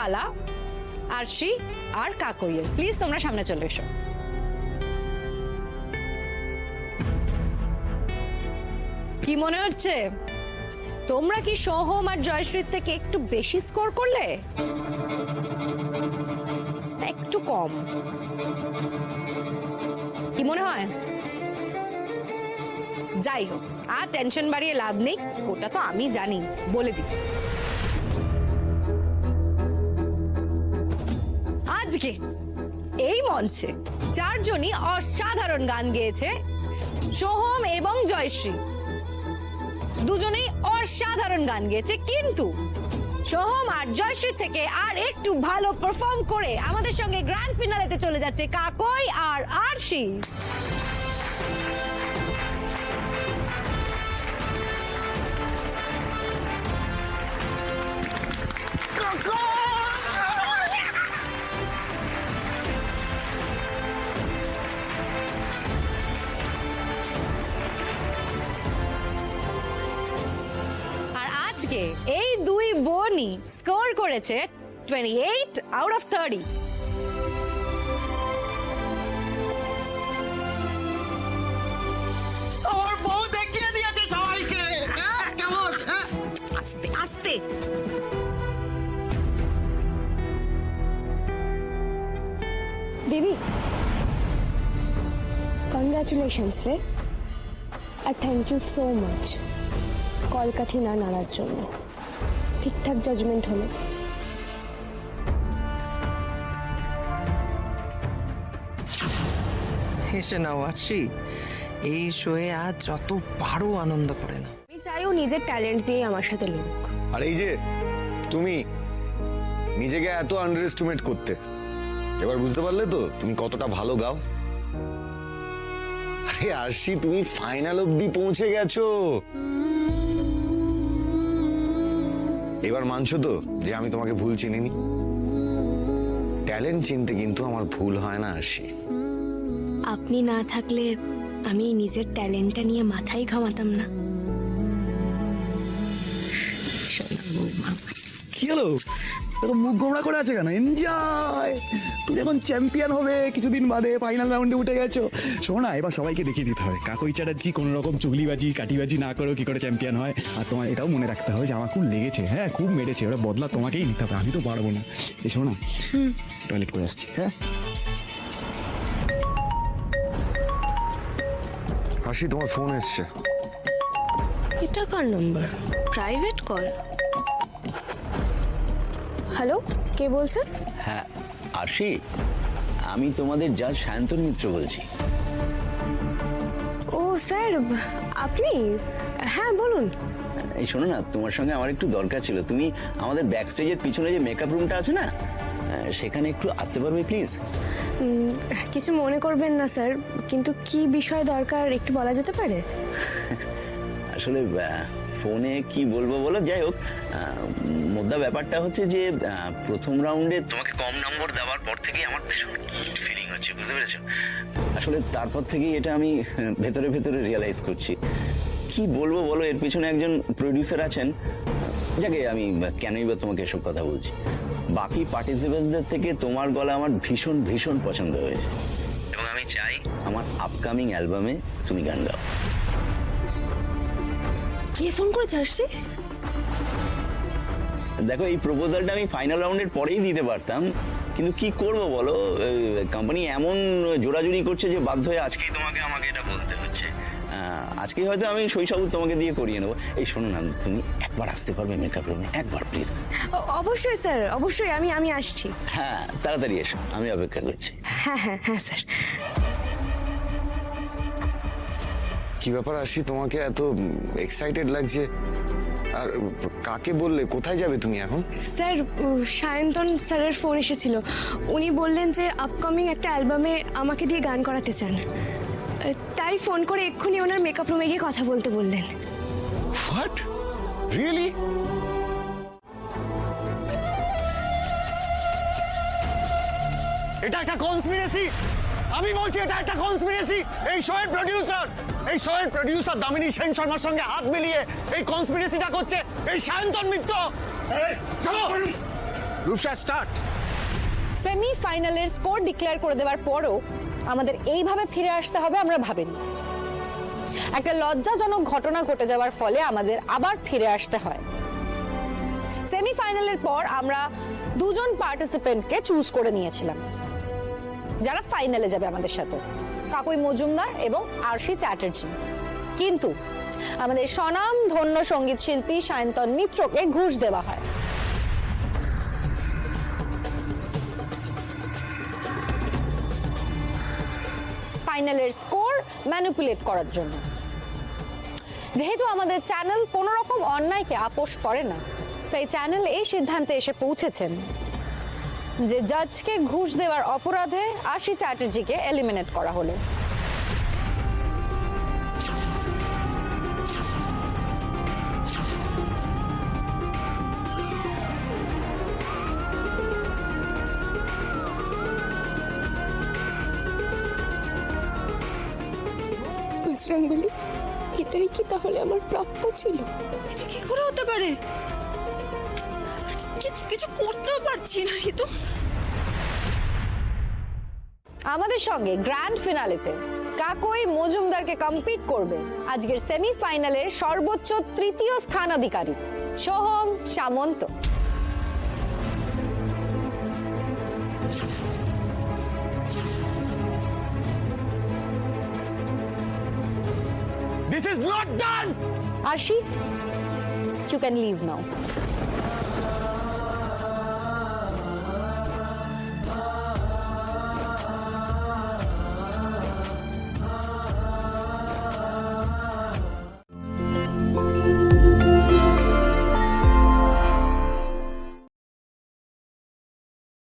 পালা আরশি আর কাকইয়ের। প্লিজ তোমরা সামনে চলে এসো। কি মনে হচ্ছে তোমরা কি সোহম আর জয়শ্রীর থেকে একটু বেশি স্কোর করলে? একটু কম কি মনে হয়? যাই হোক, আর টেনশন বাড়িয়ে লাভ নেই, স্কোরটা তো আমি জানি, বলে দিই। আজকে এই মঞ্চে চারজনই অসাধারণ গান গেয়েছে। সোহম এবং জয়শ্রী দুজনেই অসাধারণ গান গেয়েছে, কিন্তু সোহম আর জয়শ্রী থেকে আর একটু ভালো পারফর্ম করে আমাদের সঙ্গে গ্র্যান্ড ফিনালেতে চলে যাচ্ছে কাকই আর আরশি। এই দুই বোনই স্কোর করেছে 28 আউট অফ 30। ওর বউ দেখিয়ে দিয়েছে সবাইকে। কেমন? আস্তে আস্তে। দিদি, কনগ্রাচুলেশনস রে, আর থ্যাংক ইউ সো মাচ কলকাঠি না নাড়ার জন্য। ঠিকঠাক জাজমেন্ট হলো। হেসে নাও আরশি, এই শোয়ে আজ যত পারো আনন্দ করে না। আমি চাই ও নিজের ট্যালেন্ট দিয়ে আমার সাথে লড়ুক। আর এই যে তুমি নিজেকে এত আন্ডার এস্টিমেট করতে, এবার বুঝতে পারলে তো তুমি কতটা ভালো গাও। আরে আরশি, তুমি ফাইনাল অবধি পৌঁছে গেছো। এবার মানছো তো যে আমি তোমাকে ভুল চিনিনি? ট্যালেন্ট চিনতে কিন্তু আমার ভুল হয় না আরশি। আপনি না থাকলে আমি নিজের ট্যালেন্টটা নিয়ে মাথায় ঘামাতাম না। কি হলো? তোর মুখ গোমড়া করে আছে কেন? এনজয়! তুই যখন চ্যাম্পিয়ন হবে কিছুদিন বাদে, ফাইনাল রাউন্ডে উঠে গেছো। শোনো না, এবার সবাইকে দেখিয়ে দিতে হবে কাকই চ্যাটার্জি কোনো রকম চুগলিবাজি কাটিবাজি না করেও কি করে চ্যাম্পিয়ন হয়। আর তোমার এটাও মনে রাখতে হবে যে আমার খুব লেগেছে, হ্যাঁ খুব মেরেছে, ওটা বদলা তোমাকেই নিতে হবে, আমি তো পারবো না। এই শোনো না, টয়লেট করে আসছি। হ্যাঁ আরশি, তোমার ফোন এসছে। এটা কার নম্বর? Private call? হ্যালো, কে বলছেন? হ্যাঁ আরশি, আমি তোমাদের জাজ সায়ন্তন মিত্র বলছি। ও স্যার, আপনি? হ্যাঁ বলুন। এই শোনো না, তোমার সঙ্গে আমার একটু দরকার ছিল। তুমি আমাদের ব্যাক স্টেজের পিছনে যে মেকআপ রুমটা আছে না, সেখানে একটু আসতে পারবে প্লিজ? কিছু মনে করবেন না স্যার, কিন্তু কি বিষয় দরকার একটু বলা যেতে পারে? আসলে ফোনে কি বলবো বলো, যাই হোক, মোদ্দা ব্যাপারটা হচ্ছে যে প্রথম রাউন্ডে তোমাকে কম নম্বর দেওয়ার পর থেকেই আমার ভীষণ গিল্ট ফিলিং হচ্ছে, বুঝতে পেরেছো? আসলে তারপর থেকেই এটা আমি ভেতরে ভেতরে রিয়েলাইজ করছি। কি বলবো বলো, এর পিছনে একজন প্রডিউসার আছেন, যাকে আমি কেনই বা তোমাকে এসব কথা বলছি। বাকি পার্টিসিপেন্টসদের থেকে তোমার গলা আমার ভীষণ ভীষণ পছন্দ হয়েছে, এবং আমি চাই আমার আপকামিং অ্যালবামে তুমি গান গাও। কে ফোন করেছে আরশি? দেখো, এই প্রপোজালটা আমি ফাইনাল রাউন্ডের পরেই দিতে পারতাম, কিন্তু কি করব বলো, কোম্পানি এমন জোরাজুরি করছে যে বাধ্য হয়ে আজকেই তোমাকে আমাকে এটা বলতে হচ্ছে। আজকেই হয়তো আমি শৈশব তোমাকে দিয়ে করিয়ে নেবো। এই শোনো না, তুমি একবার আসতে পারবে মেকআপ রুমে? একবার প্লিজ। অবশ্যই স্যার, অবশ্যই, আমি আসছি। হ্যাঁ তাড়াতাড়ি এসো, আমি অপেক্ষা করছি। হ্যাঁ হ্যাঁ হ্যাঁ স্যার। কি ব্যাপার আরশি, তোমাকে এত এক্সাইটেড লাগছে? আর কাকে বললে? কোথায় যাবে তুমি এখন? স্যার, সায়ন্তন স্যারের ফোন এসেছিল। উনি বললেন যে আপকামিং একটা অ্যালবামে আমাকে দিয়ে গান করাতে চান, তাই ফোন করে এক্ষুনি ওনার মেকআপ রুমে গিয়ে কথা বলতে বললেন। হোয়াট? রিয়েলি? এটা একটা কনস্পিরেসি। আমি বলছি এটা একটা কনস্পিরেসি। এই শোয়ের প্রডিউসার দামিনী সেন শর্মার সঙ্গে হাত মিলিয়ে এই কনস্পিরেসিটা করছে এই সায়ন্তন মিত্র। চলো রূপসা স্টার্ট। সেমি ফাইনালের স্কোর ডিক্লেয়ার করে দেওয়ার পরও আমাদের এইভাবে ফিরে আসতে হবে আমরা ভাবিনি। একটা লজ্জাজনক ঘটনা ঘটে যাওয়ার ফলে আমাদের আবার ফিরে আসতে হয়। সেমিফাইনালের পর আমরা দুজন পার্টিসিপেন্টকে চুজ করে নিয়েছিলাম যারা ফাইনালে যাবে আমাদের সাথে, কাকই মজুমদার এবং আরশি চ্যাটার্জি। কিন্তু আমাদের স্বনাম ধন্য সঙ্গীত শিল্পী সায়ন্তন মিত্রকে ঘুষ দেওয়া হয়। ফাইনালের স্কোর ম্যানিপুলেট করার জন্য। যেহেতু আমাদের চ্যানেল কোনো রকম অন্যায়কে আপোষ করে না, তাই চ্যানেল এই সিদ্ধান্তে এসে পৌঁছেছেন যে জাজকে ঘুষ দেওয়ার অপরাধে আরশি চ্যাটার্জিকে এলিমিনেট করা হলো। বিশ্রাম বলি, এটাই কি তাহলে আমার প্রাপ্য ছিল? এটা কি করে হতে পারে? কিছু করতেও পারছি না ঋতু। আমাদের সঙ্গে গ্র্যান্ড ফিনালেতে কাকই মজুমদারকে কম্পিট করবে আজকের সেমিফাইনালের সর্বোচ্চ তৃতীয় স্থানাধিকারী সোহম সামন্ত। This is not done! Arshi, you can leave now.